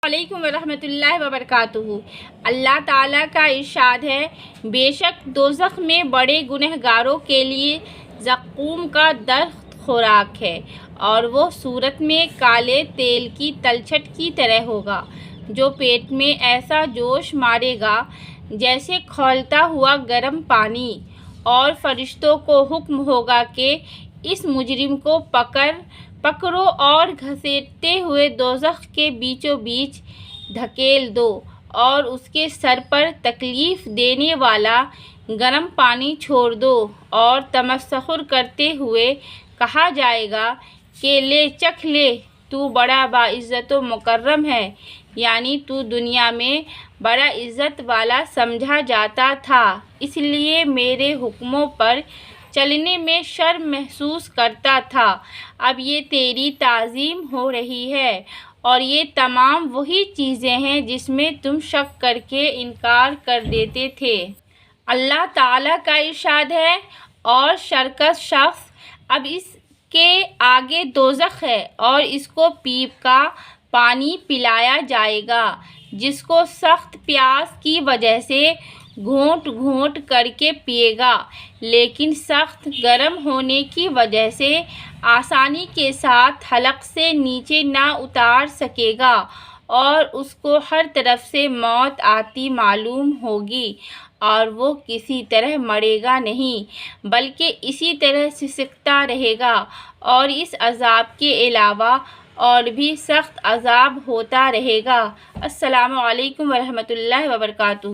वालेकुम रहमतुल्लाहि व बरकातुहू। अल्लाह ताला का इरशाद है, बेशक दोज़ख में बड़े गुनहगारों के लिए ज़क़ूम का दरख्त खुराक है और वो सूरत में काले तेल की तलछट की तरह होगा जो पेट में ऐसा जोश मारेगा जैसे खौलता हुआ गर्म पानी, और फरिश्तों को हुक्म होगा कि इस मुजरिम को पकड़ो और घसीटते हुए दोज़ख के बीचों बीच धकेल दो और उसके सर पर तकलीफ़ देने वाला गर्म पानी छोड़ दो, और तमस्खुर करते हुए कहा जाएगा कि ले चख ले, तू बड़ा बाइज़्ज़त व मुकर्रम है, यानी तू दुनिया में बड़ा इज़्ज़त वाला समझा जाता था, इसलिए मेरे हुक्मों पर चलने में शर्म महसूस करता था। अब ये तेरी ताज़ीम हो रही है और ये तमाम वही चीज़ें हैं जिसमें तुम शक करके इनकार कर देते थे। अल्लाह ताला का इरशाद है, और शरकत शख्स अब इसके आगे दोज़ख है और इसको पीप का पानी पिलाया जाएगा जिसको सख्त प्यास की वजह से घोंट घोंट करके पिएगा, लेकिन सख्त गर्म होने की वजह से आसानी के साथ हलक से नीचे ना उतार सकेगा और उसको हर तरफ से मौत आती मालूम होगी और वो किसी तरह मरेगा नहीं बल्कि इसी तरह सिसकता रहेगा, और इस अज़ाब के अलावा और भी सख्त अज़ाब होता रहेगा। अस्सलामु अलैकुम वरहमतुल्लाहि वबरकातुहू।